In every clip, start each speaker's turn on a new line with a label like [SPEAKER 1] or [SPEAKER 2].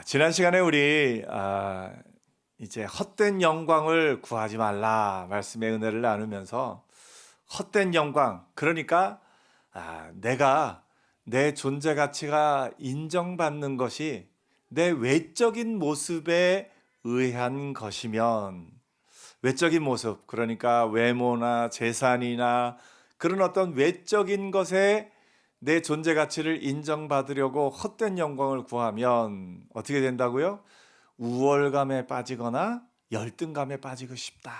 [SPEAKER 1] 지난 시간에 우리 이제 헛된 영광을 구하지 말라 말씀의 은혜를 나누면서 헛된 영광, 그러니까 내가 내 존재 가치가 인정받는 것이 내 외적인 모습에 의한 것이면, 외적인 모습, 그러니까 외모나 재산이나 그런 어떤 외적인 것에 내 존재 가치를 인정받으려고 헛된 영광을 구하면 어떻게 된다고요? 우월감에 빠지거나 열등감에 빠지고 싶다.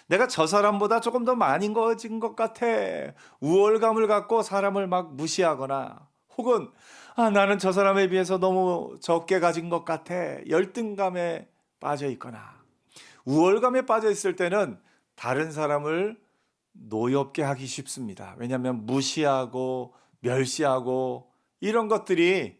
[SPEAKER 1] 내가 저 사람보다 조금 더 많이 거진 것 같아. 우월감을 갖고 사람을 막 무시하거나, 혹은 나는 저 사람에 비해서 너무 적게 가진 것 같아. 열등감에 빠져 있거나, 우월감에 빠져 있을 때는 다른 사람을 노엽게 하기 쉽습니다. 왜냐하면 무시하고 멸시하고 이런 것들이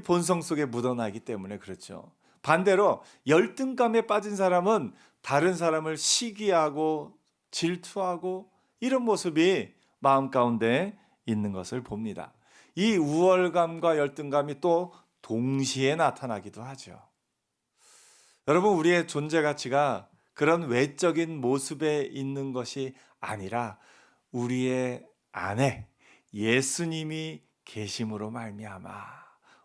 [SPEAKER 1] 본성 속에 묻어나기 때문에 그렇죠. 반대로 열등감에 빠진 사람은 다른 사람을 시기하고 질투하고 이런 모습이 마음 가운데 있는 것을 봅니다. 이 우월감과 열등감이 또 동시에 나타나기도 하죠. 여러분, 우리의 존재 가치가 그런 외적인 모습에 있는 것이 아니라 우리의 안에 예수님이 계심으로 말미암아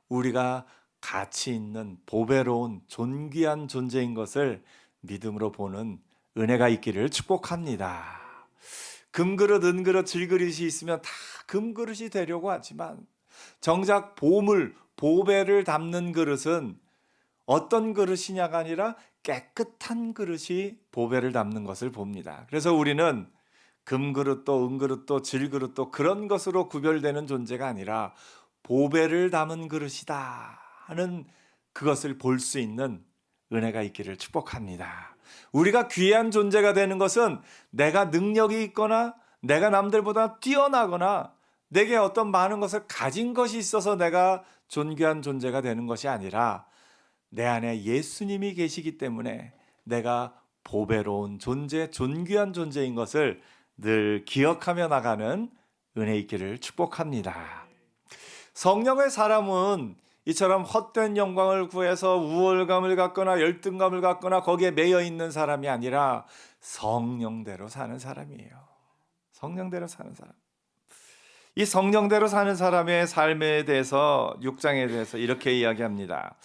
[SPEAKER 1] 우리가 가치 있는 보배로운 존귀한 존재인 것을 믿음으로 보는 은혜가 있기를 축복합니다. 금그릇, 은그릇, 질그릇이 있으면 다 금그릇이 되려고 하지만 정작 보물, 보배를 담는 그릇은 어떤 그릇이냐가 아니라 깨끗한 그릇이 보배를 담는 것을 봅니다. 그래서 우리는 금그릇도 은그릇도 질그릇도 그런 것으로 구별되는 존재가 아니라 보배를 담은 그릇이다 하는 그것을 볼 수 있는 은혜가 있기를 축복합니다. 우리가 귀한 존재가 되는 것은 내가 능력이 있거나 내가 남들보다 뛰어나거나 내게 어떤 많은 것을 가진 것이 있어서 내가 존귀한 존재가 되는 것이 아니라 내 안에 예수님이 계시기 때문에 내가 보배로운 존재, 존귀한 존재인 것을 늘 기억하며 나가는 은혜 있기를 축복합니다. 성령의 사람은 이처럼 헛된 영광을 구해서 우월감을 갖거나 열등감을 갖거나 거기에 매여 있는 사람이 아니라 성령대로 사는 사람이에요. 성령대로 사는 사람. 이 성령대로 사는 사람의 삶에 대해서 6장에 대해서 이렇게 이야기합니다.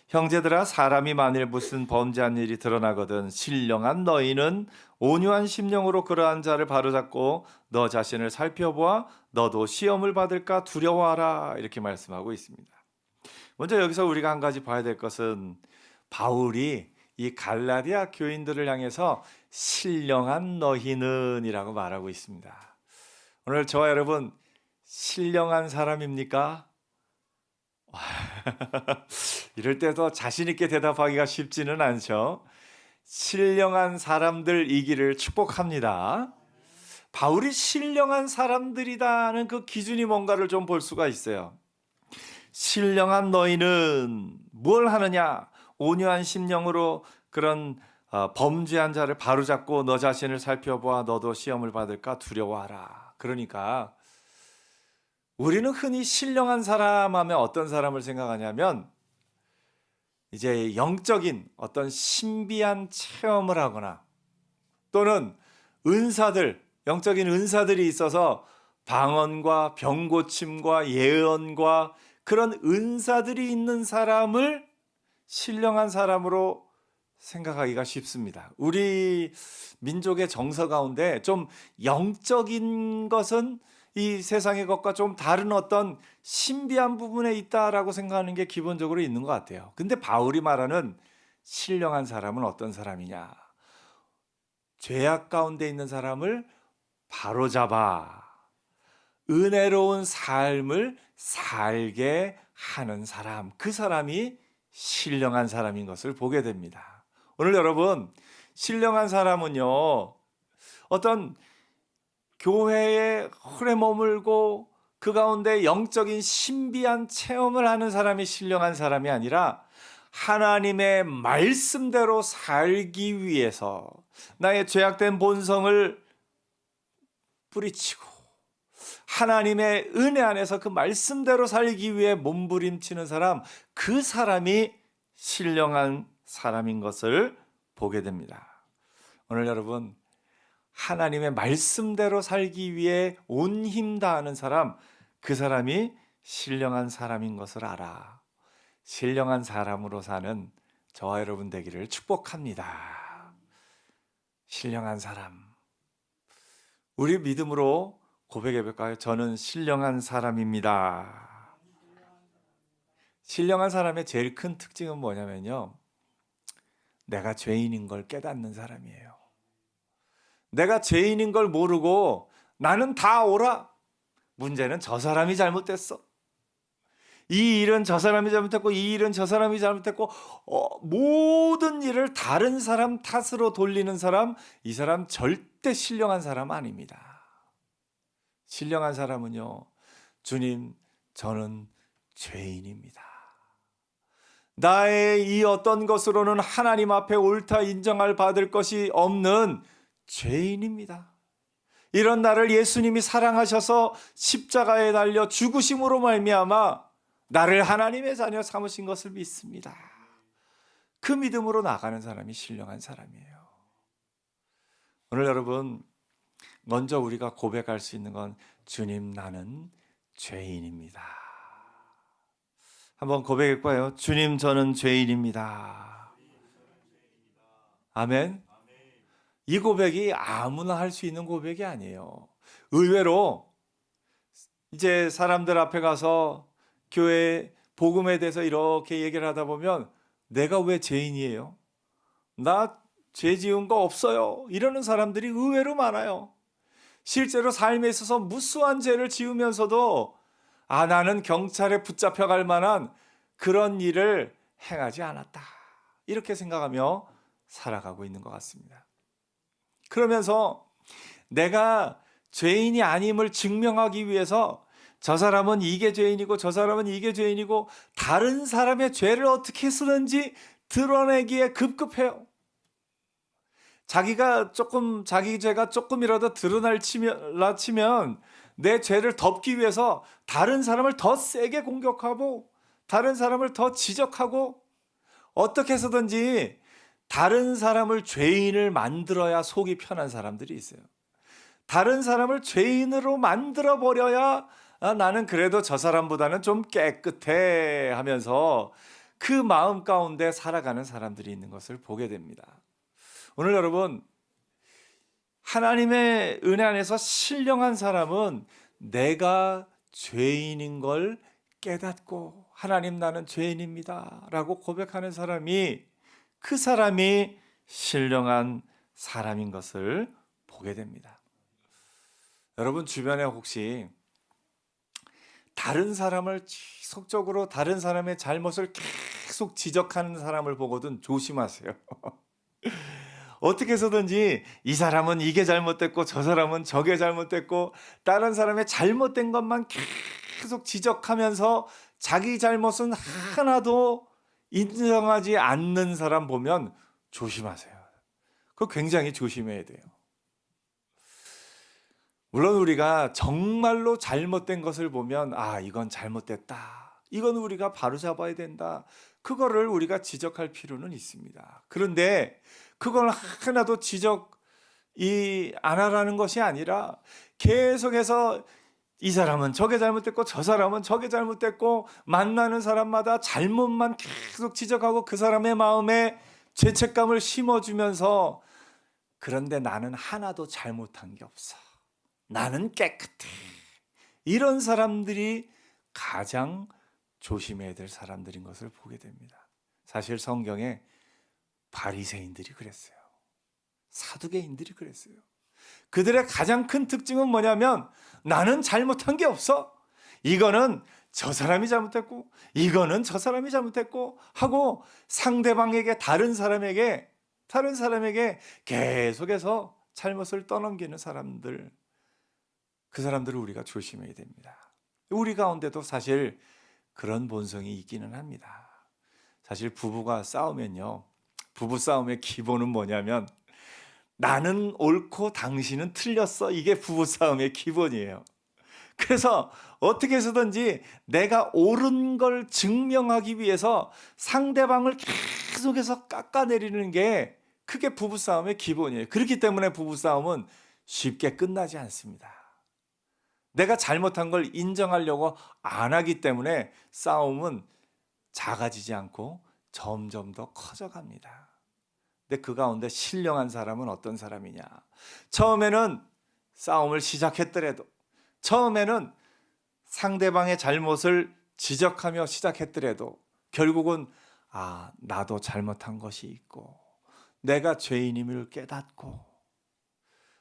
[SPEAKER 1] 형제들아, 사람이 만일 무슨 범죄한 일이 드러나거든 신령한 너희는 온유한 심령으로 그러한 자를 바로잡고 너 자신을 살펴보아 너도 시험을 받을까 두려워하라, 이렇게 말씀하고 있습니다. 먼저 여기서 우리가 한 가지 봐야 될 것은 바울이 이 갈라디아 교인들을 향해서 신령한 너희는 이라고 말하고 있습니다. 오늘 저와 여러분 신령한 사람입니까? 이럴 때도 자신 있게 대답하기가 쉽지는 않죠. 신령한 사람들이기를 축복합니다. 바울이 신령한 사람들이다는 그 기준이 뭔가를 좀 볼 수가 있어요. 신령한 너희는 뭘 하느냐? 온유한 심령으로 그런 범죄한 자를 바로잡고 너 자신을 살펴보아 너도 시험을 받을까 두려워하라. 그러니까 우리는 흔히 신령한 사람 하면 어떤 사람을 생각하냐면 이제 영적인 어떤 신비한 체험을 하거나 또는 은사들, 영적인 은사들이 있어서 방언과 병고침과 예언과 그런 은사들이 있는 사람을 신령한 사람으로 생각하기가 쉽습니다. 우리 민족의 정서 가운데 좀 영적인 것은 이 세상의 것과 좀 다른 어떤 신비한 부분에 있다라고 생각하는 게 기본적으로 있는 것 같아요. 근데 바울이 말하는 신령한 사람은 어떤 사람이냐? 죄악 가운데 있는 사람을 바로잡아 은혜로운 삶을 살게 하는 사람, 그 사람이 신령한 사람인 것을 보게 됩니다. 오늘 여러분, 신령한 사람은요, 어떤 교회에 오래 머물고 그 가운데 영적인 신비한 체험을 하는 사람이 신령한 사람이 아니라 하나님의 말씀대로 살기 위해서 나의 죄악된 본성을 뿌리치고 하나님의 은혜 안에서 그 말씀대로 살기 위해 몸부림치는 사람, 그 사람이 신령한 사람인 것을 보게 됩니다. 오늘 여러분, 하나님의 말씀대로 살기 위해 온 힘 다하는 사람, 그 사람이 신령한 사람인 것을 알아. 신령한 사람으로 사는 저와 여러분 되기를 축복합니다. 신령한 사람. 우리 믿음으로 고백해 볼까요? 저는 신령한 사람입니다. 신령한 사람의 제일 큰 특징은 뭐냐면요, 내가 죄인인 걸 깨닫는 사람이에요. 내가 죄인인 걸 모르고 나는 다 옳아. 문제는 저 사람이 잘못됐어. 이 일은 저 사람이 잘못했고, 이 일은 저 사람이 잘못했고, 모든 일을 다른 사람 탓으로 돌리는 사람, 이 사람 절대 신령한 사람 아닙니다. 신령한 사람은요, 주님, 저는 죄인입니다. 나의 이 어떤 것으로는 하나님 앞에 옳다 인정할 받을 것이 없는 죄인입니다. 이런 나를 예수님이 사랑하셔서 십자가에 달려 죽으심으로 말미암아 나를 하나님의 자녀 삼으신 것을 믿습니다. 그 믿음으로 나가는 사람이 신령한 사람이에요. 오늘 여러분, 먼저 우리가 고백할 수 있는 건 주님, 나는 죄인입니다. 한번 고백해 볼까요? 주님, 저는 죄인입니다. 아멘. 이 고백이 아무나 할 수 있는 고백이 아니에요. 의외로 이제 사람들 앞에 가서 교회 복음에 대해서 이렇게 얘기를 하다 보면, 내가 왜 죄인이에요? 나 죄 지은 거 없어요. 이러는 사람들이 의외로 많아요. 실제로 삶에 있어서 무수한 죄를 지으면서도 나는 경찰에 붙잡혀갈 만한 그런 일을 행하지 않았다, 이렇게 생각하며 살아가고 있는 것 같습니다. 그러면서 내가 죄인이 아님을 증명하기 위해서 저 사람은 이게 죄인이고 저 사람은 이게 죄인이고 다른 사람의 죄를 어떻게 쓰는지 드러내기에 급급해요. 자기 죄가 조금이라도 드러날라 치면 내 죄를 덮기 위해서 다른 사람을 더 세게 공격하고 다른 사람을 더 지적하고 어떻게 해서든지 다른 사람을 죄인을 만들어야 속이 편한 사람들이 있어요. 다른 사람을 죄인으로 만들어 버려야 나는 그래도 저 사람보다는 좀 깨끗해 하면서 그 마음 가운데 살아가는 사람들이 있는 것을 보게 됩니다. 오늘 여러분, 하나님의 은혜 안에서 신령한 사람은 내가 죄인인 걸 깨닫고 하나님, 나는 죄인입니다 라고 고백하는 사람이, 그 사람이 신령한 사람인 것을 보게 됩니다. 여러분 주변에 혹시 다른 사람을 지속적으로 다른 사람의 잘못을 계속 지적하는 사람을 보거든 조심하세요. 어떻게 해서든지 이 사람은 이게 잘못됐고 저 사람은 저게 잘못됐고 다른 사람의 잘못된 것만 계속 지적하면서 자기 잘못은 하나도 인정하지 않는 사람 보면 조심하세요. 그거 굉장히 조심해야 돼요. 물론 우리가 정말로 잘못된 것을 보면 이건 잘못됐다, 이건 우리가 바로잡아야 된다, 그거를 우리가 지적할 필요는 있습니다. 그런데 그걸 하나도 지적이 안 하라는 것이 아니라 계속해서 이 사람은 저게 잘못됐고 저 사람은 저게 잘못됐고 만나는 사람마다 잘못만 계속 지적하고 그 사람의 마음에 죄책감을 심어주면서, 그런데 나는 하나도 잘못한 게 없어, 나는 깨끗해, 이런 사람들이 가장 조심해야 될 사람들인 것을 보게 됩니다. 사실 성경에 바리새인들이 그랬어요. 사두개인들이 그랬어요. 그들의 가장 큰 특징은 뭐냐면, 나는 잘못한 게 없어, 이거는 저 사람이 잘못했고 이거는 저 사람이 잘못했고 하고 상대방에게 다른 사람에게 계속해서 잘못을 떠넘기는 사람들, 그 사람들을 우리가 조심해야 됩니다. 우리 가운데도 사실 그런 본성이 있기는 합니다. 사실 부부가 싸우면요, 부부싸움의 기본은 뭐냐면 나는 옳고 당신은 틀렸어, 이게 부부싸움의 기본이에요. 그래서 어떻게 해서든지 내가 옳은 걸 증명하기 위해서 상대방을 계속해서 깎아내리는 게 그게 부부싸움의 기본이에요. 그렇기 때문에 부부싸움은 쉽게 끝나지 않습니다. 내가 잘못한 걸 인정하려고 안 하기 때문에 싸움은 작아지지 않고 점점 더 커져갑니다. 근데 그 가운데 신령한 사람은 어떤 사람이냐? 처음에는 싸움을 시작했더라도, 처음에는 상대방의 잘못을 지적하며 시작했더라도 결국은 나도 잘못한 것이 있고 내가 죄인임을 깨닫고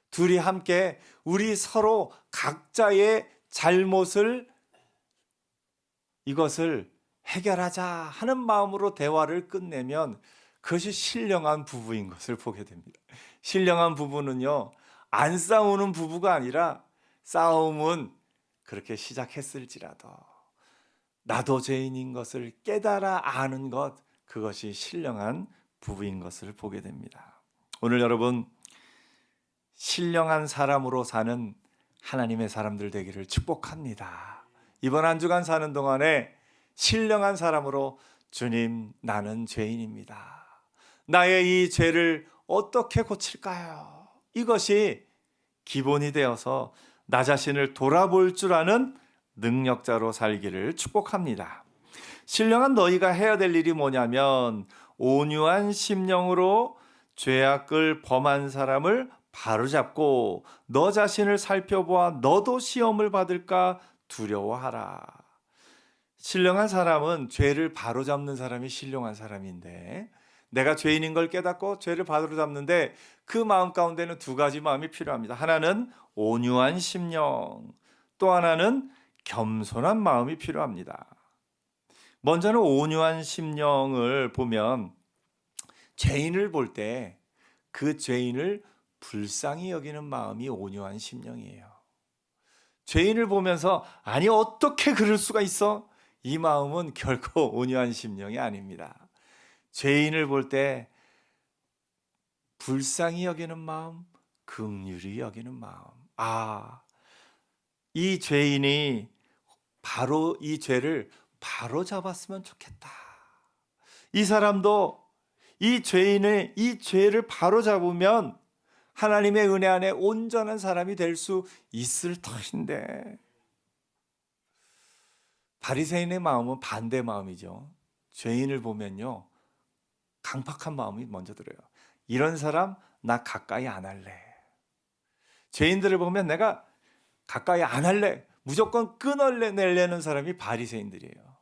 [SPEAKER 1] 둘이 함께 우리 서로 각자의 잘못을 이것을 해결하자 하는 마음으로 대화를 끝내면 그것이 신령한 부부인 것을 보게 됩니다. 신령한 부부는요, 안 싸우는 부부가 아니라 싸움은 그렇게 시작했을지라도 나도 죄인인 것을 깨달아 아는 것, 그것이 신령한 부부인 것을 보게 됩니다. 오늘 여러분, 신령한 사람으로 사는 하나님의 사람들 되기를 축복합니다. 이번 한 주간 사는 동안에 신령한 사람으로 주님, 나는 죄인입니다. 나의 이 죄를 어떻게 고칠까요? 이것이 기본이 되어서 나 자신을 돌아볼 줄 아는 능력자로 살기를 축복합니다. 신령한 너희가 해야 될 일이 뭐냐면 온유한 심령으로 죄악을 범한 사람을 바로잡고 너 자신을 살펴보아 너도 시험을 받을까 두려워하라. 신령한 사람은 죄를 바로잡는 사람이 신령한 사람인데, 내가 죄인인 걸 깨닫고 죄를 바로잡는데 그 마음 가운데는 두 가지 마음이 필요합니다. 하나는 온유한 심령, 또 하나는 겸손한 마음이 필요합니다. 먼저는 온유한 심령을 보면 죄인을 볼 때 그 죄인을 불쌍히 여기는 마음이 온유한 심령이에요. 죄인을 보면서 아니 어떻게 그럴 수가 있어? 이 마음은 결코 온유한 심령이 아닙니다. 죄인을 볼 때 불쌍히 여기는 마음, 긍휼히 여기는 마음. 이 죄인이 바로 이 죄를 바로 잡았으면 좋겠다. 이 사람도 이 죄를 바로 잡으면 하나님의 은혜 안에 온전한 사람이 될 수 있을 터인데, 바리새인의 마음은 반대 마음이죠. 죄인을 보면요, 강팍한 마음이 먼저 들어요. 이런 사람 나 가까이 안 할래. 죄인들을 보면 내가 가까이 안 할래. 무조건 끊어내려는 사람이 바리새인들이에요.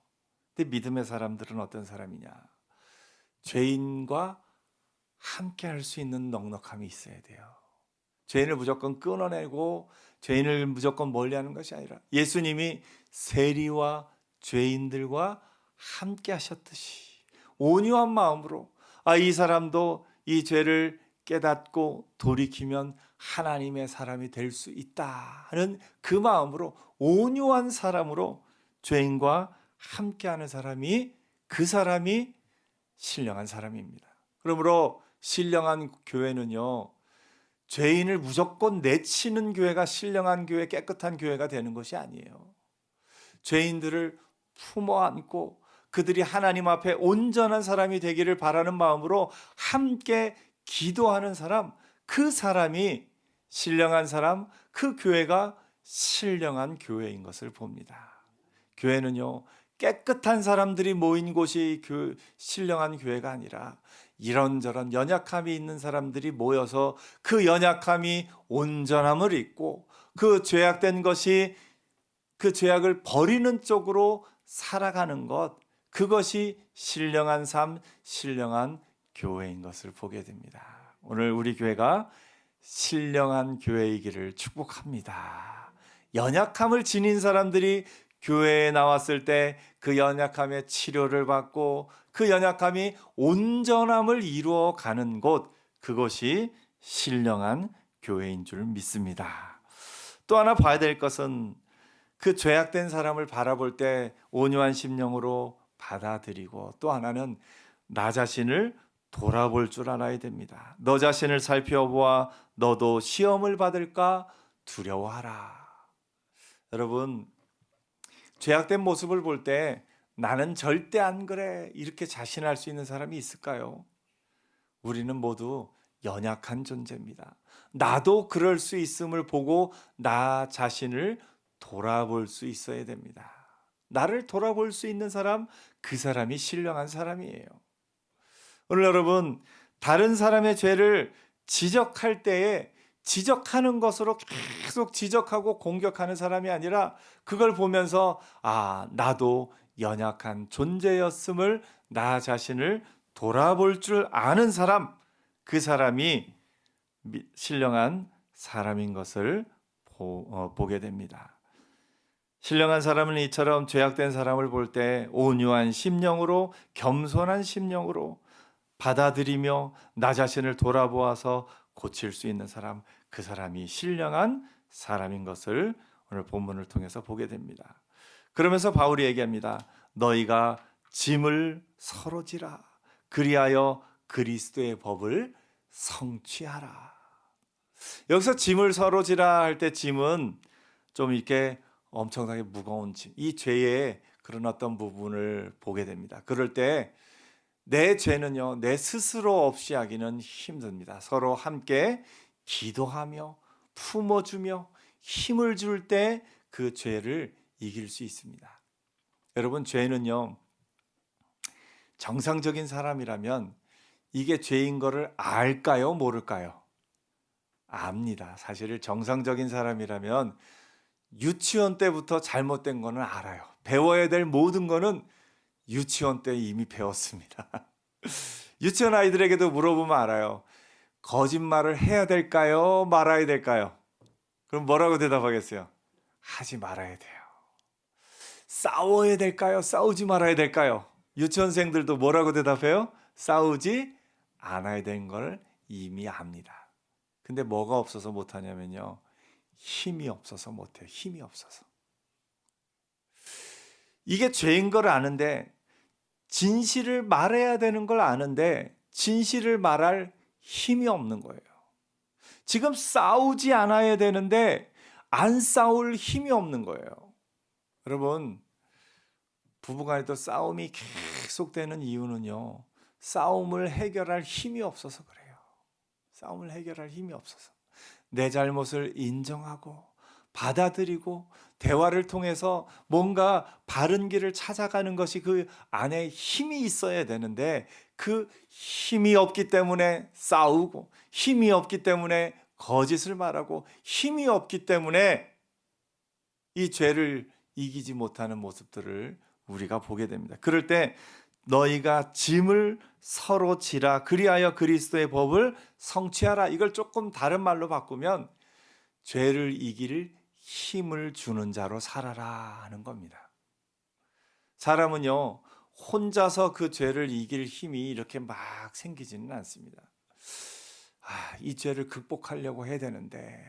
[SPEAKER 1] 근데 믿음의 사람들은 어떤 사람이냐? 죄인과 함께 할 수 있는 넉넉함이 있어야 돼요. 죄인을 무조건 끊어내고 죄인을 무조건 멀리하는 것이 아니라 예수님이 세리와 죄인들과 함께 하셨듯이 온유한 마음으로 이 사람도 이 죄를 깨닫고 돌이키면 하나님의 사람이 될 수 있다 하는 그 마음으로 온유한 사람으로 죄인과 함께하는 사람이, 그 사람이 신령한 사람입니다. 그러므로 신령한 교회는요, 죄인을 무조건 내치는 교회가 신령한 교회, 깨끗한 교회가 되는 것이 아니에요. 죄인들을 품어 안고 그들이 하나님 앞에 온전한 사람이 되기를 바라는 마음으로 함께 기도하는 사람, 그 사람이 신령한 사람, 그 교회가 신령한 교회인 것을 봅니다. 교회는요, 깨끗한 사람들이 모인 곳이 신령한 교회가 아니라 이런저런 연약함이 있는 사람들이 모여서 그 연약함이 온전함을 잇고 그 죄악된 것이, 그 죄악을 버리는 쪽으로 살아가는 것, 그것이 신령한 삶, 신령한 교회인 것을 보게 됩니다. 오늘 우리 교회가 신령한 교회이기를 축복합니다. 연약함을 지닌 사람들이 교회에 나왔을 때 그 연약함의 치료를 받고 그 연약함이 온전함을 이루어가는 곳, 그것이 신령한 교회인 줄 믿습니다. 또 하나 봐야 될 것은 그 죄악된 사람을 바라볼 때 온유한 심령으로 받아들이고, 또 하나는 나 자신을 돌아볼 줄 알아야 됩니다. 너 자신을 살펴보아 너도 시험을 받을까 두려워하라. 여러분, 죄악된 모습을 볼 때 나는 절대 안 그래 이렇게 자신할 수 있는 사람이 있을까요? 우리는 모두 연약한 존재입니다. 나도 그럴 수 있음을 보고 나 자신을 돌아볼 수 있어야 됩니다. 나를 돌아볼 수 있는 사람, 그 사람이 신령한 사람이에요. 오늘 여러분, 다른 사람의 죄를 지적할 때에 지적하는 것으로 계속 지적하고 공격하는 사람이 아니라 그걸 보면서 나도 연약한 존재였음을 나 자신을 돌아볼 줄 아는 사람, 그 사람이 신령한 사람인 것을 보게 됩니다. 신령한 사람은 이처럼 죄악된 사람을 볼 때 온유한 심령으로, 겸손한 심령으로 받아들이며 나 자신을 돌아보아서 고칠 수 있는 사람, 그 사람이 신령한 사람인 것을 오늘 본문을 통해서 보게 됩니다. 그러면서 바울이 얘기합니다. 너희가 짐을 서로 지라. 그리하여 그리스도의 법을 성취하라. 여기서 짐을 서로 지라 할 때 짐은 좀 이렇게 엄청나게 무거운 짐, 이 죄의 그런 어떤 부분을 보게 됩니다. 그럴 때 내 죄는요, 내 스스로 없이 하기는 힘듭니다. 서로 함께 기도하며 품어주며 힘을 줄 때 그 죄를 이길 수 있습니다. 여러분, 죄는요, 정상적인 사람이라면 이게 죄인 거를 알까요, 모를까요? 압니다. 사실 정상적인 사람이라면 유치원 때부터 잘못된 거는 알아요. 배워야 될 모든 거는 유치원 때 이미 배웠습니다. 유치원 아이들에게도 물어보면 알아요. 거짓말을 해야 될까요? 말아야 될까요? 그럼 뭐라고 대답하겠어요? 하지 말아야 돼요. 싸워야 될까요? 싸우지 말아야 될까요? 유치원생들도 뭐라고 대답해요? 싸우지 않아야 되는 걸 이미 압니다. 근데 뭐가 없어서 못하냐면요, 힘이 없어서 못해요. 힘이 없어서. 이게 죄인 걸 아는데, 진실을 말해야 되는 걸 아는데 진실을 말할 힘이 없는 거예요. 지금 싸우지 않아야 되는데 안 싸울 힘이 없는 거예요. 여러분, 부부간에도 싸움이 계속되는 이유는요, 싸움을 해결할 힘이 없어서 그래요. 싸움을 해결할 힘이 없어서. 내 잘못을 인정하고 받아들이고 대화를 통해서 뭔가 바른 길을 찾아가는 것이 그 안에 힘이 있어야 되는데, 그 힘이 없기 때문에 싸우고, 힘이 없기 때문에 거짓을 말하고, 힘이 없기 때문에 이 죄를 이기지 못하는 모습들을 우리가 보게 됩니다. 그럴 때 너희가 짐을 서로 지라. 그리하여 그리스도의 법을 성취하라. 이걸 조금 다른 말로 바꾸면 죄를 이길 힘을 주는 자로 살아라 하는 겁니다. 사람은요, 혼자서 그 죄를 이길 힘이 이렇게 막 생기지는 않습니다. 이 죄를 극복하려고 해야 되는데,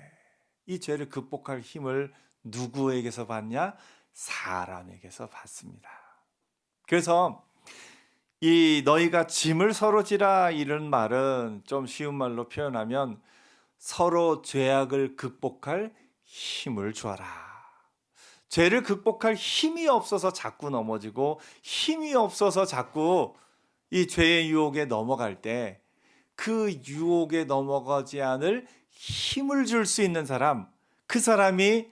[SPEAKER 1] 이 죄를 극복할 힘을 누구에게서 받냐? 사람에게서 받습니다. 그래서 이 너희가 짐을 서로 지라 이런 말은 좀 쉬운 말로 표현하면 서로 죄악을 극복할 힘을 주어라. 죄를 극복할 힘이 없어서 자꾸 넘어지고, 힘이 없어서 자꾸 이 죄의 유혹에 넘어갈 때 그 유혹에 넘어가지 않을 힘을 줄 수 있는 사람, 그 사람이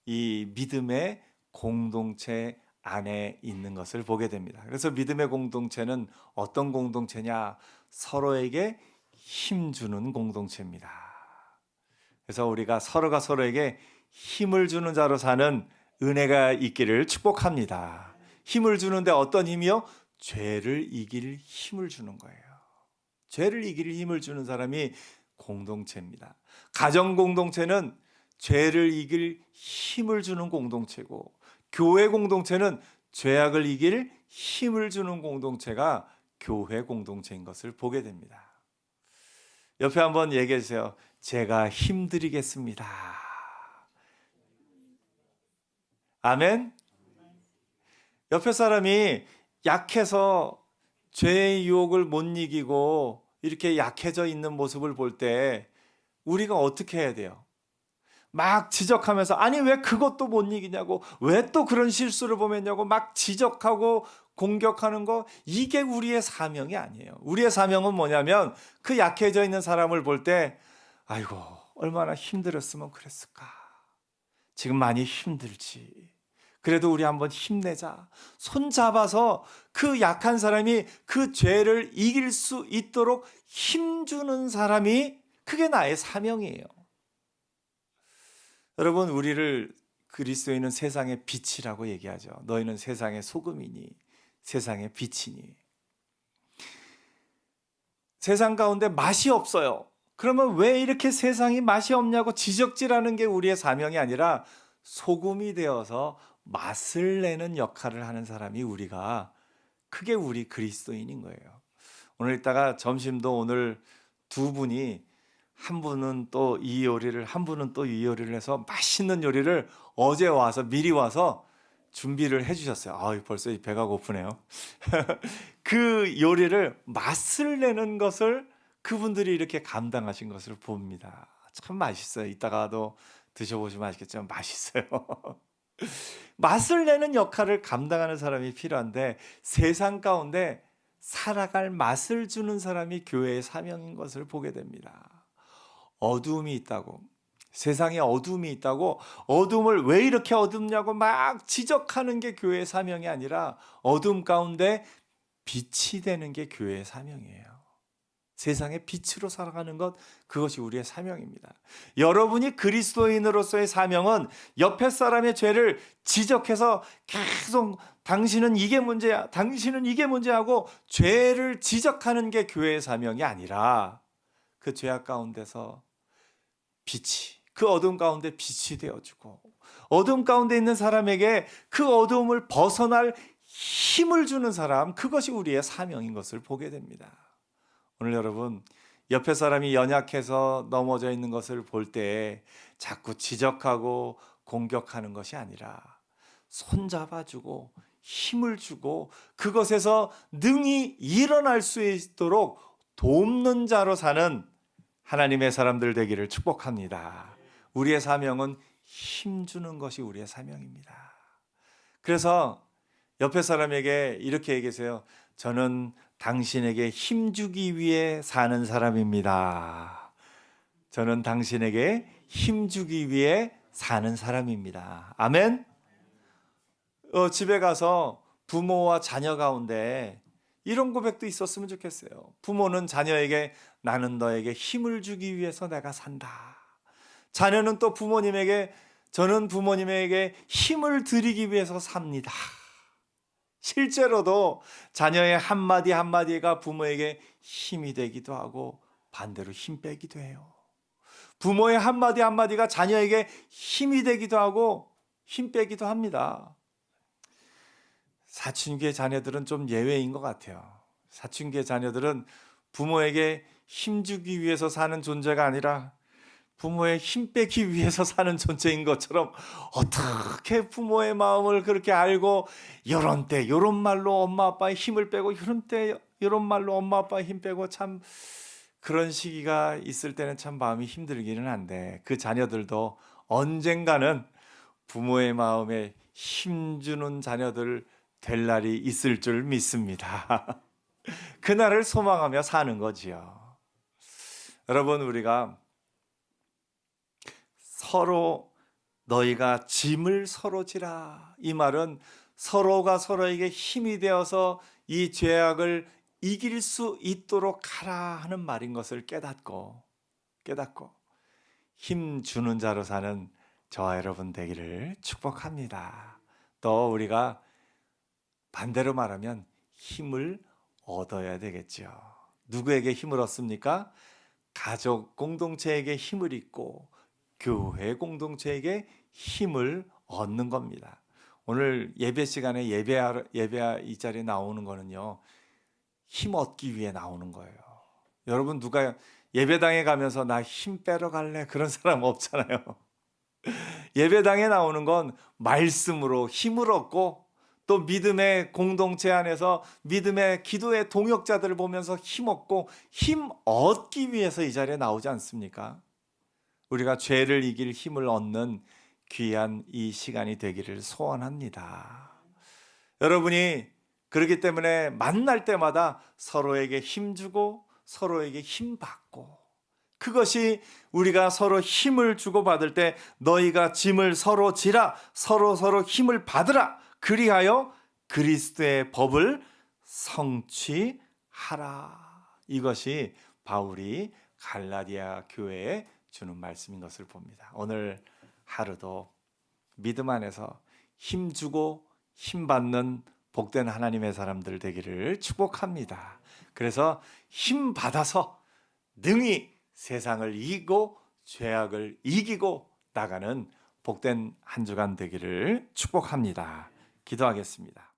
[SPEAKER 1] 이 믿음의 공동체 안에 있는 것을 보게 됩니다. 그래서 믿음의 공동체는 어떤 공동체냐? 서로에게 힘주는 공동체입니다. 그래서 우리가 서로가 서로에게 힘을 주는 자로 사는 은혜가 있기를 축복합니다. 힘을 주는데 어떤 힘이요? 죄를 이길 힘을 주는 거예요. 죄를 이길 힘을 주는 사람이 공동체입니다. 가정 공동체는 죄를 이길 힘을 주는 공동체고, 교회 공동체는 죄악을 이길 힘을 주는 공동체가 교회 공동체인 것을 보게 됩니다. 옆에 한번 얘기해 주세요. 제가 힘드리겠습니다. 아멘. 옆에 사람이 약해서 죄의 유혹을 못 이기고 이렇게 약해져 있는 모습을 볼 때 우리가 어떻게 해야 돼요? 막 지적하면서 아니 왜 그것도 못 이기냐고, 왜 또 그런 실수를 범했냐고 막 지적하고 공격하는 거, 이게 우리의 사명이 아니에요. 우리의 사명은 뭐냐면 그 약해져 있는 사람을 볼 때 아이고 얼마나 힘들었으면 그랬을까, 지금 많이 힘들지, 그래도 우리 한번 힘내자, 손 잡아서 그 약한 사람이 그 죄를 이길 수 있도록 힘주는 사람이, 그게 나의 사명이에요. 여러분, 우리를 그리스도인은 세상의 빛이라고 얘기하죠. 너희는 세상의 소금이니 세상의 빛이니. 세상 가운데 맛이 없어요. 그러면 왜 이렇게 세상이 맛이 없냐고 지적질하는 게 우리의 사명이 아니라 소금이 되어서 맛을 내는 역할을 하는 사람이 우리가, 그게 우리 그리스도인인 거예요. 오늘 이따가 점심도 오늘 두 분이, 한 분은 또 이 요리를, 한 분은 또 이 요리를 해서 맛있는 요리를 어제 와서 미리 와서 준비를 해주셨어요. 벌써 배가 고프네요. 그 요리를 맛을 내는 것을 그분들이 이렇게 감당하신 것을 봅니다. 참 맛있어요. 이따가도 드셔보시면 아시겠지만 맛있어요. 맛을 내는 역할을 감당하는 사람이 필요한데, 세상 가운데 살아갈 맛을 주는 사람이 교회의 사명인 것을 보게 됩니다. 어두움이 있다고, 세상에 어두움이 있다고, 어둠을 왜 이렇게 어둡냐고 막 지적하는 게 교회의 사명이 아니라 어둠 가운데 빛이 되는 게 교회의 사명이에요. 세상의 빛으로 살아가는 것, 그것이 우리의 사명입니다. 여러분이 그리스도인으로서의 사명은 옆에 사람의 죄를 지적해서 계속 당신은 이게 문제야, 당신은 이게 문제하고 죄를 지적하는 게 교회의 사명이 아니라, 그 죄악 가운데서 빛이, 그 어둠 가운데 빛이 되어주고, 어둠 가운데 있는 사람에게 그 어둠을 벗어날 힘을 주는 사람, 그것이 우리의 사명인 것을 보게 됩니다. 오늘 여러분, 옆에 사람이 연약해서 넘어져 있는 것을 볼 때 자꾸 지적하고 공격하는 것이 아니라 손잡아주고 힘을 주고 그것에서 능히 일어날 수 있도록 돕는 자로 사는 하나님의 사람들 되기를 축복합니다. 우리의 사명은 힘주는 것이 우리의 사명입니다. 그래서 옆에 사람에게 이렇게 얘기하세요. 저는 당신에게 힘주기 위해 사는 사람입니다. 저는 당신에게 힘주기 위해 사는 사람입니다. 아멘. 집에 가서 부모와 자녀 가운데 이런 고백도 있었으면 좋겠어요. 부모는 자녀에게 나는 너에게 힘을 주기 위해서 내가 산다. 자녀는 또 부모님에게 저는 부모님에게 힘을 드리기 위해서 삽니다. 실제로도 자녀의 한마디 한마디가 부모에게 힘이 되기도 하고 반대로 힘 빼기도 해요. 부모의 한마디 한마디가 자녀에게 힘이 되기도 하고 힘 빼기도 합니다. 사춘기의 자녀들은 좀 예외인 것 같아요. 사춘기의 자녀들은 부모에게 힘주기 위해서 사는 존재가 아니라 부모의 힘 빼기 위해서 사는 존재인 것처럼, 어떻게 부모의 마음을 그렇게 알고 이런 때 이런 말로 엄마 아빠의 힘을 빼고 이런 때 이런 말로 엄마 아빠의 힘 빼고, 참 그런 시기가 있을 때는 참 마음이 힘들기는 한데, 그 자녀들도 언젠가는 부모의 마음에 힘주는 자녀들 될 날이 있을 줄 믿습니다. 그날을 소망하며 사는 거지요. 여러분, 우리가 서로 너희가 짐을 서로 지라, 이 말은 서로가 서로에게 힘이 되어서 이 죄악을 이길 수 있도록 하라 하는 말인 것을 깨닫고 힘 주는 자로 사는 저와 여러분 되기를 축복합니다. 또 우리가 반대로 말하면 힘을 얻어야 되겠죠. 누구에게 힘을 얻습니까? 가족 공동체에게 힘을 얻고 교회 공동체에게 힘을 얻는 겁니다. 오늘 예배 시간에 예배 이 자리에 나오는 거는요, 힘 얻기 위해 나오는 거예요. 여러분, 누가 예배당에 가면서 나 힘 빼러 갈래, 그런 사람 없잖아요. 예배당에 나오는 건 말씀으로 힘을 얻고, 또 믿음의 공동체 안에서 믿음의 기도의 동역자들을 보면서 힘 얻고 힘 얻기 위해서 이 자리에 나오지 않습니까? 우리가 죄를 이길 힘을 얻는 귀한 이 시간이 되기를 소원합니다. 여러분이 그렇기 때문에 만날 때마다 서로에게 힘주고 서로에게 힘받고, 그것이 우리가 서로 힘을 주고받을 때 너희가 짐을 서로 지라, 서로 힘을 받으라, 그리하여 그리스도의 법을 성취하라. 이것이 바울이 갈라디아 교회에 주는 말씀인 것을 봅니다. 오늘 하루도 믿음 안에서 힘주고 힘받는 복된 하나님의 사람들 되기를 축복합니다. 그래서 힘 받아서 능히 세상을 이기고 죄악을 이기고 나가는 복된 한 주간 되기를 축복합니다. 기도하겠습니다.